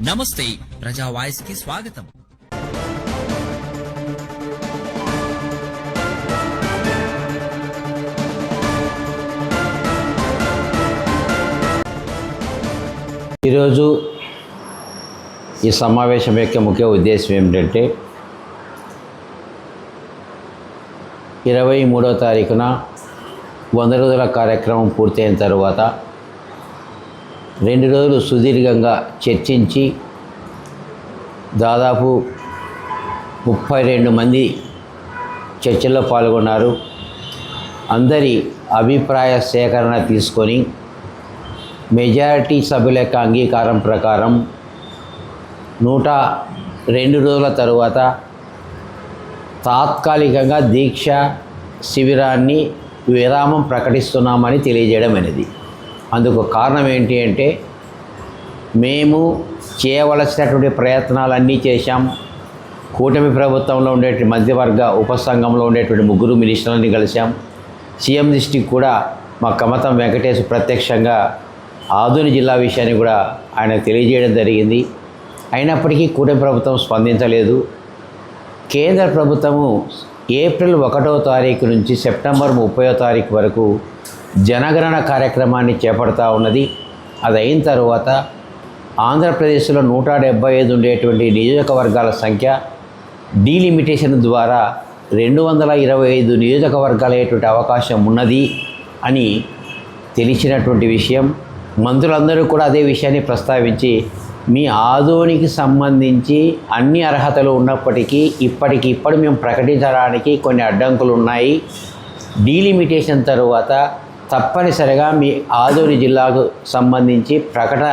నమస్తే ప్రజా వాయిస్ కి స్వాగతం. ఈరోజు ఈ సమావేశం యొక్క ముఖ్య ఉద్దేశం ఏమిటంటే 23వ తారీఖున 100 రోజుల కార్యక్రమం పూర్తయిన తర్వాత 2 రోజులు సుదీర్ఘంగా చర్చించి దాదాపు 32 మంది చర్చల్లో పాల్గొన్నారు. అందరి అభిప్రాయ సేకరణ తీసుకొని మెజారిటీ సభ్యుల యొక్క అంగీకారం ప్రకారం 102 రోజుల తరువాత తాత్కాలికంగా దీక్ష శిబిరాన్ని విరామం ప్రకటిస్తున్నామని తెలియజేయడం అనేది. అందుకు కారణం ఏంటి అంటే, మేము చేయవలసినటువంటి ప్రయత్నాలన్నీ చేశాం. కూటమి ప్రభుత్వంలో ఉండేటువంటి మధ్యవర్గ ఉపసంఘంలో ఉండేటువంటి 3 మినిస్టర్లని కలిసాం. సీఎం దృష్టికి కూడా మా కమతం వెంకటేష్ ప్రత్యక్షంగా ఆదోని జిల్లా విషయాన్ని కూడా ఆయనకు తెలియజేయడం జరిగింది. అయినప్పటికీ కూటమి ప్రభుత్వం స్పందించలేదు. కేంద్ర ప్రభుత్వము ఏప్రిల్ 1వ తారీఖు నుంచి సెప్టెంబర్ 30వ తారీఖు వరకు జనగణన కార్యక్రమాన్ని చేపడతా ఉన్నది. అది అయిన తర్వాత ఆంధ్రప్రదేశ్లో 175 ఉండేటువంటి నియోజకవర్గాల సంఖ్య డీలిమిటేషన్ ద్వారా 225 నియోజకవర్గాలు అయ్యేటువంటి అవకాశం ఉన్నది అని తెలిసినటువంటి విషయం. మంత్రులందరూ కూడా అదే విషయాన్ని ప్రస్తావించి, మీ ఆదోనికి సంబంధించి అన్ని అర్హతలు ఉన్నప్పటికీ ఇప్పటికిప్పుడు మేము ప్రకటించడానికి కొన్ని అడ్డంకులు ఉన్నాయి. డీలిమిటేషన్ తరువాత తప్పనిసరిగా మీ ఆదోని జిల్లాకు సంబంధించి ప్రకటన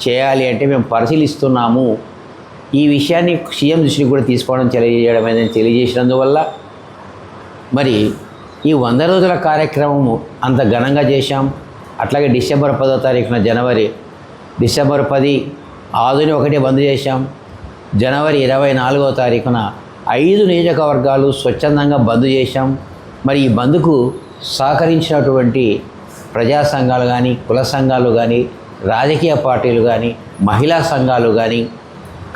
చేయాలి అంటే మేము పరిశీలిస్తున్నాము. ఈ విషయాన్ని సీఎం దృష్టికి కూడా తీసుకోవడం తెలియజేయడం అనేది తెలియజేసినందువల్ల మరి ఈ 100 రోజుల కార్యక్రమము అంత ఘనంగా చేశాం. అట్లాగే డిసెంబర్ 10వ తారీఖున డిసెంబర్ 10 ఆదోని ఒకటే బంద్ చేశాం. జనవరి 24వ తారీఖున 5 నియోజకవర్గాలు స్వచ్ఛందంగా బంద్ చేశాం. మరి ఈ బంద్కు సహకరించినటువంటి ప్రజా సంఘాలు కానీ, కుల సంఘాలు కానీ, రాజకీయ పార్టీలు కానీ, మహిళా సంఘాలు కానీ,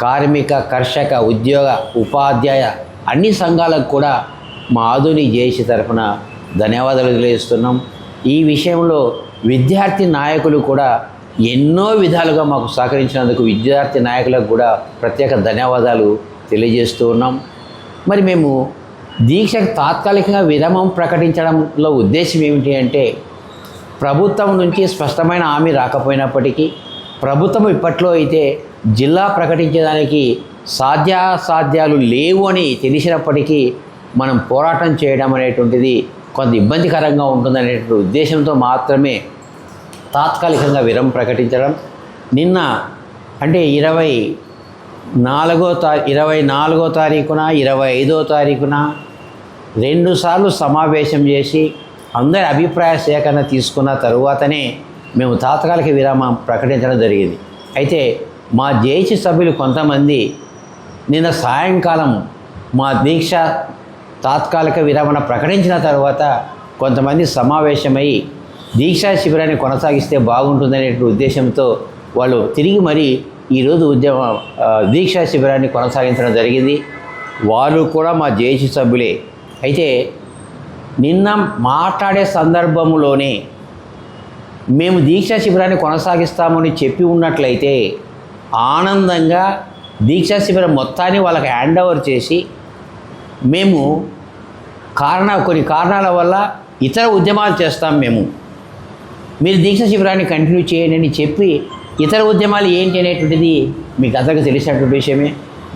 కార్మిక, కర్షక, ఉద్యోగ, ఉపాధ్యాయ అన్ని సంఘాలకు కూడా మా ఆదోని జేఏసీ తరఫున ధన్యవాదాలు తెలియజేస్తున్నాం. ఈ విషయంలో విద్యార్థి నాయకులు కూడా ఎన్నో విధాలుగా మాకు సహకరించినందుకు విద్యార్థి నాయకులకు కూడా ప్రత్యేక ధన్యవాదాలు తెలియజేస్తూ ఉన్నాం. మరి మేము దీక్షకు తాత్కాలికంగా విరామం ప్రకటించడంలో ఉద్దేశం ఏమిటి అంటే, ప్రభుత్వం నుంచి స్పష్టమైన హామీ రాకపోయినప్పటికీ ప్రభుత్వం ఇప్పట్లో అయితే జిల్లా ప్రకటించడానికి సాధ్యాసాధ్యాలు లేవు అని తెలిసినప్పటికీ మనం పోరాటం చేయడం అనేటువంటిది కొంత ఇబ్బందికరంగా ఉంటుందనేటువంటి ఉద్దేశంతో మాత్రమే తాత్కాలికంగా విరామం ప్రకటించడం. నిన్న అంటే 24వ తారీఖున 25వ తారీఖున 2 సార్లు సమావేశం చేసి అందరి అభిప్రాయ సేకరణ తీసుకున్న తరువాతనే మేము తాత్కాలిక విరామం ప్రకటించడం జరిగింది. అయితే మా జేఏసీ సభ్యులు కొంతమంది నిన్న సాయంకాలం మా దీక్ష తాత్కాలిక విరామణ ప్రకటించిన తర్వాత కొంతమంది సమావేశమై దీక్షా శిబిరాన్ని కొనసాగిస్తే బాగుంటుందనే ఉద్దేశంతో వాళ్ళు తిరిగి మరి ఈరోజు దీక్షా శిబిరాన్ని కొనసాగించడం జరిగింది. వాళ్ళు కూడా మా జేఏసీ సభ్యులే. అయితే నిన్న మాట్లాడే సందర్భంలోనే మేము దీక్షా శిబిరాన్ని కొనసాగిస్తామని చెప్పి ఉన్నట్లయితే ఆనందంగా దీక్షా శిబిరం మొత్తాన్ని వాళ్ళకి హ్యాండ్ ఓవర్ చేసి మేము కొన్ని కారణాల వల్ల ఇతర ఉద్యమాలు చేస్తాం, మీరు దీక్ష శిబిరాన్ని కంటిన్యూ చేయండి అని చెప్పి ఇతర ఉద్యమాలు ఏంటి అనేటువంటిది మీకు అందరికీ తెలిసినటువంటి విషయమే.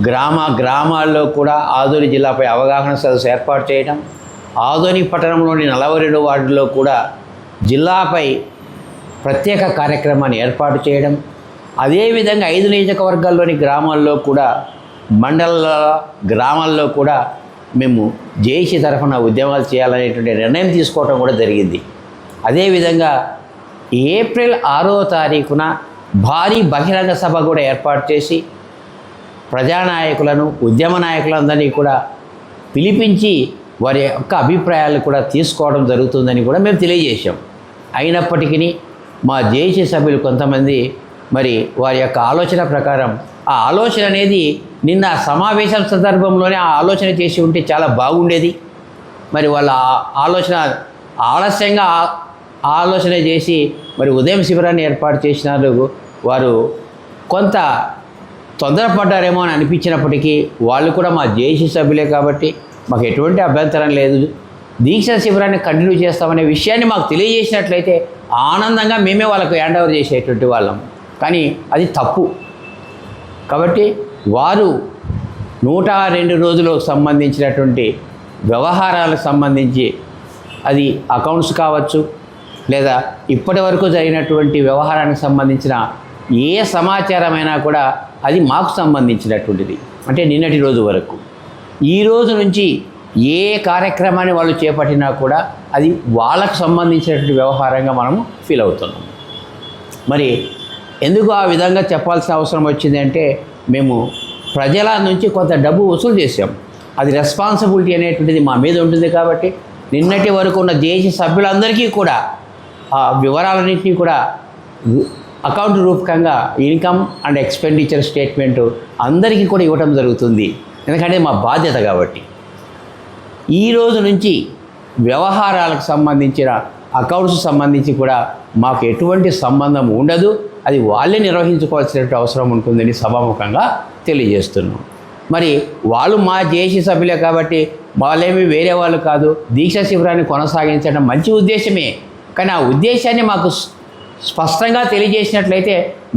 గ్రామాల్లో కూడా ఆదోని జిల్లాపై అవగాహన సదస్సు ఏర్పాటు చేయడం, ఆదోని పట్టణంలోని 42 వార్డుల్లో కూడా జిల్లాపై ప్రత్యేక కార్యక్రమాన్ని ఏర్పాటు చేయడం, అదేవిధంగా 5 నియోజకవర్గాల్లోని గ్రామాల్లో కూడా గ్రామాల్లో కూడా మేము జేఏసీ తరఫున ఉద్యమాలు చేయాలనేటువంటి నిర్ణయం తీసుకోవడం కూడా జరిగింది. అదేవిధంగా ఏప్రిల్ 6వ తారీఖున భారీ బహిరంగ సభ కూడా ఏర్పాటు చేసి ప్రజానాయకులను, ఉద్యమ నాయకులందరినీ కూడా పిలిపించి వారి యొక్క అభిప్రాయాలు కూడా తీసుకోవడం జరుగుతుందని కూడా మేము తెలియజేశాం. అయినప్పటికీ మా జేఏసీ సభ్యులు కొంతమంది మరి వారి యొక్క ఆలోచన ప్రకారం ఆ ఆలోచన అనేది నిన్న సమావేశం సందర్భంలోనే ఆ ఆలోచన చేసి ఉంటే చాలా బాగుండేది. మరి వాళ్ళ ఆలోచన ఆలస్యంగా ఆలోచన చేసి మరి ఉదయం శిబిరాన్ని ఏర్పాటు చేసినారు. వారు కొంత తొందరపడ్డారేమో అని అనిపించినప్పటికీ వాళ్ళు కూడా మా జేఏసీ సభ్యులే కాబట్టి మాకు ఎటువంటి అభ్యంతరం లేదు, దీక్ష శిబిరాన్ని కంటిన్యూ చేస్తామనే విషయాన్ని మాకు తెలియజేసినట్లయితే ఆనందంగా మేమే వాళ్ళకు హ్యాండ్ ఓవర్ చేసేటువంటి వాళ్ళం. కానీ అది తప్పు. కాబట్టి వారు 102 రోజులకు సంబంధించినటువంటి వ్యవహారాలకు సంబంధించి అది అకౌంట్స్ కావచ్చు, లేదా ఇప్పటి వరకు జరిగినటువంటి వ్యవహారానికి సంబంధించిన ఏ సమాచారమైనా కూడా అది మాకు సంబంధించినటువంటిది. అంటే నిన్నటి రోజు వరకు ఈ రోజు నుంచి ఏ కార్యక్రమాన్ని వాళ్ళు చేపట్టినా కూడా అది వాళ్ళకు సంబంధించినటువంటి వ్యవహారంగా మనము ఫీల్ అవుతున్నాం. మరి ఎందుకు ఆ విధంగా చెప్పాల్సిన అవసరం వచ్చింది అంటే, మేము ప్రజల నుంచి కొంత డబ్బు వసూలు చేసాం. అది రెస్పాన్సిబిలిటీ అనేటువంటిది మా మీద ఉంటుంది. కాబట్టి నిన్నటి వరకు ఉన్న జేఏసీ సభ్యులందరికీ కూడా ఆ వివరాలన్నింటినీ కూడా అకౌంట్ రూపకంగా ఇన్కమ్ అండ్ ఎక్స్పెండిచర్ స్టేట్మెంటు అందరికీ కూడా ఇవ్వటం జరుగుతుంది. ఎందుకంటే మా బాధ్యత. కాబట్టి ఈ రోజు నుంచి వ్యవహారాలకు సంబంధించిన అకౌంట్స్ సంబంధించి కూడా మాకు ఎటువంటి సంబంధం ఉండదు, అది వాళ్ళే నిర్వహించుకోవాల్సినటువంటి అవసరం ఉంటుందని సభాముఖంగా తెలియజేస్తున్నాం. మరి వాళ్ళు మా జేఏసీ సభ్యులే కాబట్టి వాళ్ళేమీ వేరే వాళ్ళు కాదు. దీక్ష శిబిరాన్ని కొనసాగించడం మంచి ఉద్దేశమే, కానీ ఆ ఉద్దేశాన్ని మాకు స్పష్టంగా తెలియజేసినట్లయితే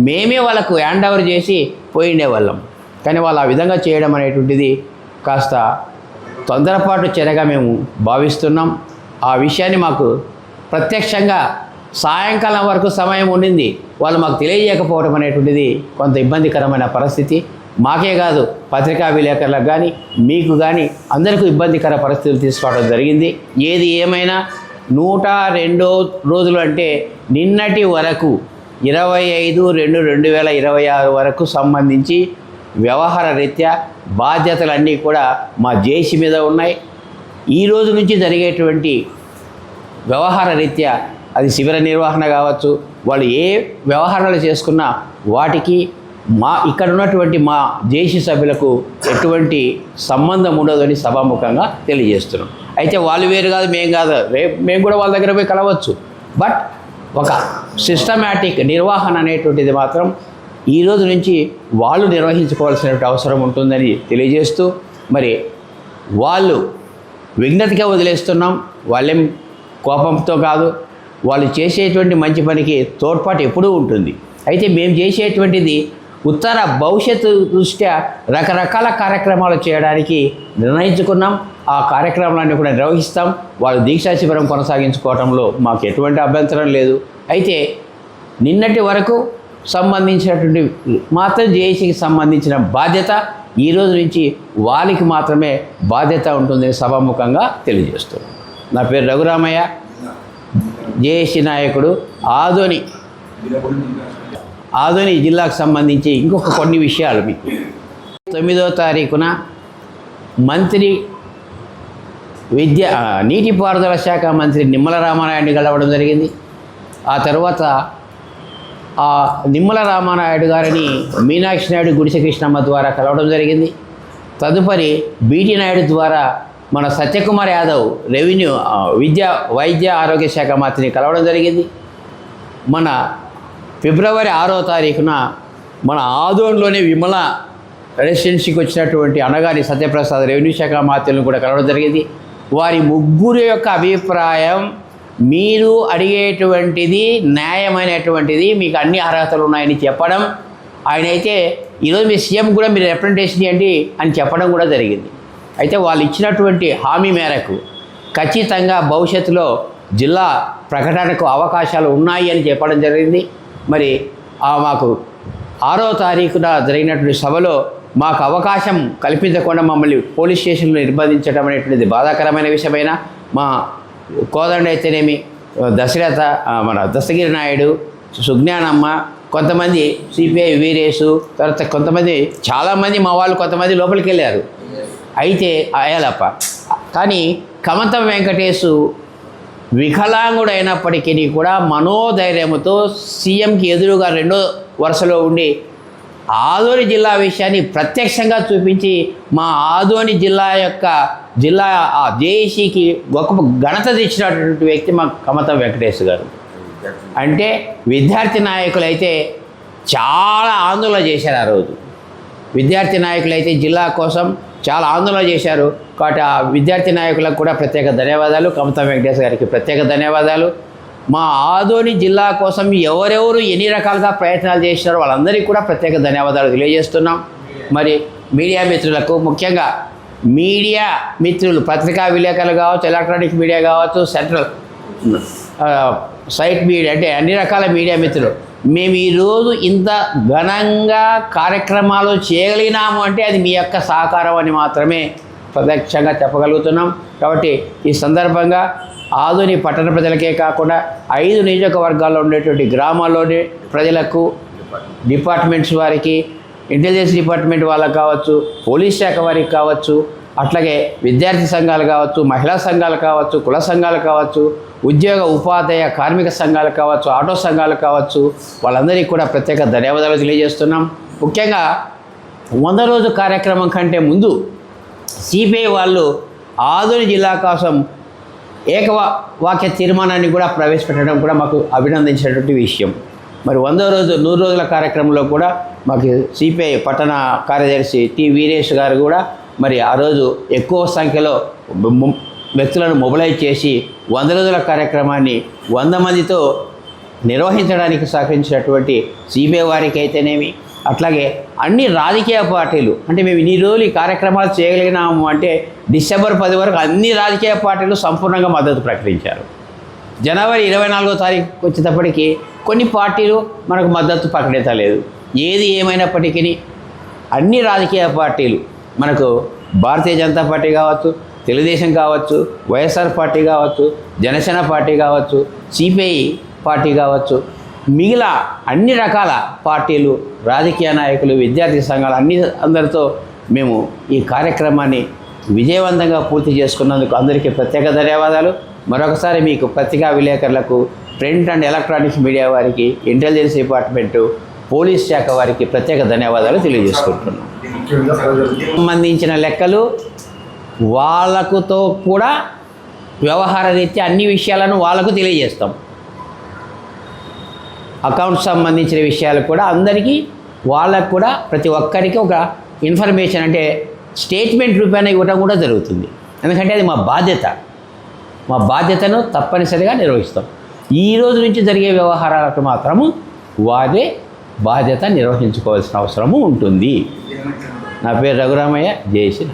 మేమే వాళ్ళకు హ్యాండ్ ఓవర్ చేసి పోయిండే వాళ్ళం. కానీ వాళ్ళు ఆ విధంగా చేయడం అనేటువంటిది కాస్త తొందరపాటు చర్యగా మేము భావిస్తున్నాం. ఆ విషయాన్ని మాకు ప్రత్యక్షంగా సాయంకాలం వరకు సమయం ఉండింది, వాళ్ళు మాకు తెలియజేయకపోవడం అనేటువంటిది కొంత ఇబ్బందికరమైన పరిస్థితి. మాకే కాదు, పత్రికా విలేకరులకు కానీ మీకు కానీ అందరికీ ఇబ్బందికర పరిస్థితులు తీసుకోవడం జరిగింది. ఏది ఏమైనా 102 రోజులు అంటే నిన్నటి వరకు 25/2/2026 వరకు సంబంధించి వ్యవహార రీత్యా బాధ్యతలన్నీ కూడా మా జేఏసీ మీద ఉన్నాయి. ఈ రోజు నుంచి జరిగేటువంటి వ్యవహార రీత్యా అది శిబిర నిర్వహణ కావచ్చు, వాళ్ళు ఏ వ్యవహారాలు చేసుకున్నా వాటికి ఇక్కడ ఉన్నటువంటి మా జేఏసీ సభ్యులకు ఎటువంటి సంబంధం ఉండదని సభాముఖంగా తెలియజేస్తున్నాం. అయితే వాళ్ళు వేరు కాదు, మేము కాదు, రేపు మేము కూడా వాళ్ళ దగ్గర పోయి కలవచ్చు. బట్ ఒక సిస్టమేటిక్ నిర్వహణ అనేటువంటిది మాత్రం ఈ రోజు నుంచి వాళ్ళు నిర్వహించుకోవాల్సిన అవసరం ఉంటుందని తెలియజేస్తూ, మరి వాళ్ళు విఘ్నతగా వదిలేస్తున్నాం. వాళ్ళేం కోపంతో కాదు, వాళ్ళు చేసేటువంటి మంచి పనికి తోడ్పాటు ఎప్పుడూ ఉంటుంది. అయితే మేము చేసేటువంటిది ఉత్తర భవిష్యత్తు దృష్ట్యా రకరకాల కార్యక్రమాలు చేయడానికి నిర్ణయించుకున్నాం. ఆ కార్యక్రమాలన్నీ కూడా నిర్వహిస్తాం. వాళ్ళు దీక్షా శిబిరం కొనసాగించుకోవడంలో మాకు ఎటువంటి అభ్యంతరం లేదు. అయితే నిన్నటి వరకు సంబంధించినటువంటి మాత్రం జేఏసీకి సంబంధించిన బాధ్యత ఈ రోజు నుంచి వాళ్ళకి మాత్రమే బాధ్యత ఉంటుందని సభాముఖంగా తెలియజేస్తున్నాం. నా పేరు రఘురామయ్య, జేఏసీ నాయకుడు, ఆదోని జిల్లాకు సంబంధించి ఇంకొక కొన్ని విషయాలు మీకు. 9వ తారీఖున మంత్రి నీటిపారుదల శాఖ మంత్రి నిమ్మల రామానాయుడిని కలవడం జరిగింది. ఆ తర్వాత ఆ నిమ్మల రామానాయుడు గారిని మీనాక్షి నాయుడు గుడిసె కృష్ణమ్మ ద్వారా కలవడం జరిగింది. తదుపరి బీటీ నాయుడు ద్వారా మన సత్యకుమార్ యాదవ్ రెవెన్యూ వైద్య ఆరోగ్య శాఖ మంత్రిని కలవడం జరిగింది. మన ఫిబ్రవరి 6వ తారీఖున మన ఆదోన్లోని విమల రెసిడెన్సీకి వచ్చినటువంటి అనగారి సత్యప్రసాద్ రెవెన్యూ శాఖ మంత్రులను కూడా కలవడం జరిగింది. వారి ముగ్గురు యొక్క అభిప్రాయం, మీరు అడిగేటువంటిది న్యాయమైనటువంటిది, మీకు అన్ని అర్హతలు ఉన్నాయని చెప్పడం. ఆయన అయితే ఈరోజు మీ సీఎం కూడా మీరు రిప్రజెంటేషన్ చేయండి అని చెప్పడం కూడా జరిగింది. అయితే వాళ్ళు ఇచ్చినటువంటి హామీ మేరకు ఖచ్చితంగా భవిష్యత్తులో జిల్లా ప్రకటనకు అవకాశాలు ఉన్నాయి అని చెప్పడం జరిగింది. మరి మాకు 6వ తారీఖున జరిగినటువంటి సభలో మాకు అవకాశం కల్పించకుండా మమ్మల్ని పోలీస్ స్టేషన్లో నిర్బంధించడం అనేటువంటిది బాధాకరమైన విషయమైన మా కోదండ అయితేనేమి, దశరథ, మన దస్తగిరి నాయుడు, సుజ్ఞానమ్మ, కొంతమంది సిపిఐ వీరేసు, తర్వాత కొంతమంది చాలామంది మా వాళ్ళు కొంతమంది లోపలికి వెళ్ళారు. అయితే అయ్యాలప్ప కానీ కమంతం వెంకటేశు వికలాంగుడు అయినప్పటికీ కూడా మనోధైర్యంతో సీఎంకి ఎదురుగా రెండో వరుసలో ఉండి ఆదోని జిల్లా విషయాన్ని ప్రత్యక్షంగా చూపించి మా ఆదోని జిల్లా జేఏసీకి గొప్ప ఘనత తెచ్చినటువంటి వ్యక్తి మా కమతం వెంకటేష్ గారు. అంటే విద్యార్థి నాయకులు అయితే చాలా ఆందోళన చేశారు ఆ రోజు. విద్యార్థి నాయకులు అయితే జిల్లా కోసం చాలా ఆందోళన చేశారు. కాబట్టి ఆ విద్యార్థి నాయకులకు కూడా ప్రత్యేక ధన్యవాదాలు. కమతం వెంకటేష్ గారికి ప్రత్యేక ధన్యవాదాలు. మా ఆదోని జిల్లా కోసం ఎవరెవరు ఎన్ని రకాలుగా ప్రయత్నాలు చేసినారో వాళ్ళందరికీ కూడా ప్రత్యేక ధన్యవాదాలు తెలియజేస్తున్నాం. మరి మీడియా మిత్రులకు, ముఖ్యంగా మీడియా మిత్రులు, పత్రికా విలేకరులు కావచ్చు, ఎలక్ట్రానిక్ మీడియా కావచ్చు, సెంట్రల్ సైట్ మీడియా, అంటే అన్ని రకాల మీడియా మిత్రులు, మేము ఈరోజు ఇంత ఘనంగా కార్యక్రమాలు చేయగలిగినాము అంటే అది మీ యొక్క సహకారం అని మాత్రమే ప్రత్యక్షంగా చెప్పగలుగుతున్నాం. కాబట్టి ఈ సందర్భంగా ఆదోని పట్టణ ప్రజలకే కాకుండా 5 నియోజకవర్గాల్లో ఉండేటువంటి గ్రామాల్లోని ప్రజలకు, డిపార్ట్మెంట్స్ వారికి, ఇంటెలిజెన్స్ డిపార్ట్మెంట్ వాళ్ళకి కావచ్చు, పోలీస్ శాఖ వారికి కావచ్చు, అట్లాగే విద్యార్థి సంఘాలు కావచ్చు, మహిళా సంఘాలు కావచ్చు, కుల సంఘాలు కావచ్చు, ఉద్యోగ ఉపాధ్యాయ కార్మిక సంఘాలు కావచ్చు, ఆటో సంఘాలు కావచ్చు, వాళ్ళందరికీ కూడా ప్రత్యేక ధన్యవాదాలు తెలియజేస్తున్నాం. ముఖ్యంగా 100 రోజు కార్యక్రమం కంటే ముందు సిపిఐ వాళ్ళు ఆదోని జిల్లా కోసం ఏకవాక్య తీర్మానాన్ని కూడా ప్రవేశపెట్టడం కూడా మాకు అభినందించినటువంటి విషయం. మరి 100 రోజుల కార్యక్రమంలో కూడా మాకు సిపిఐ పట్టణ కార్యదర్శి టి వీరేష్ గారు కూడా మరి ఆ రోజు ఎక్కువ సంఖ్యలో వ్యక్తులను మొబిలైజ్ చేసి 100 రోజుల కార్యక్రమాన్ని 100 మందితో నిర్వహించడానికి సహకరించినటువంటి సిపిఐ వారికి అయితేనేమి, అట్లాగే అన్ని రాజకీయ పార్టీలు, అంటే మేము ఇన్ని రోజులు ఈ కార్యక్రమాలు చేయగలిగినాము అంటే డిసెంబర్ 10 వరకు అన్ని రాజకీయ పార్టీలు సంపూర్ణంగా మద్దతు ప్రకటించారు. జనవరి 24వ తారీఖు వచ్చేటప్పటికి కొన్ని పార్టీలు మనకు మద్దతు ప్రకటించలేదు. ఏది ఏమైనప్పటికీ అన్ని రాజకీయ పార్టీలు, మనకు భారతీయ జనతా పార్టీ కావచ్చు, తెలుగుదేశం కావచ్చు, వైఎస్ఆర్ పార్టీ కావచ్చు, జనసేన పార్టీ కావచ్చు, సిపిఐ పార్టీ కావచ్చు, మిగిలిన అన్ని రకాల పార్టీలు, రాజకీయ నాయకులు, విద్యార్థి సంఘాలు అందరితో మేము ఈ కార్యక్రమాన్ని విజయవంతంగా పూర్తి చేసుకున్నందుకు అందరికీ ప్రత్యేక ధన్యవాదాలు. మరొకసారి మీకు పత్రికా విలేకరులకు, ప్రింట్ అండ్ ఎలక్ట్రానిక్స్ మీడియా వారికి, ఇంటెలిజెన్స్ డిపార్ట్మెంటు, పోలీస్ శాఖ వారికి ప్రత్యేక ధన్యవాదాలు తెలియజేసుకుంటున్నాం. సంబంధించిన లెక్కలు వాళ్ళకుతో కూడా వ్యవహార రీత్యా అన్ని విషయాలను వాళ్ళకు తెలియజేస్తాం. అకౌంట్స్ సంబంధించిన విషయాలు కూడా అందరికీ, వాళ్ళకు కూడా ప్రతి ఒక్కరికి ఒక ఇన్ఫర్మేషన్, అంటే స్టేట్మెంట్ రూపాయన ఇవ్వడం కూడా జరుగుతుంది. ఎందుకంటే అది మా బాధ్యత. మా బాధ్యతను తప్పనిసరిగా నిర్వహిస్తాం. ఈ రోజు నుంచి జరిగే వ్యవహారాలకు మాత్రము వారే బాధ్యత నిర్వహించుకోవాల్సిన అవసరము ఉంటుంది. నా పేరు రఘురామయ్య, జేఏసీ.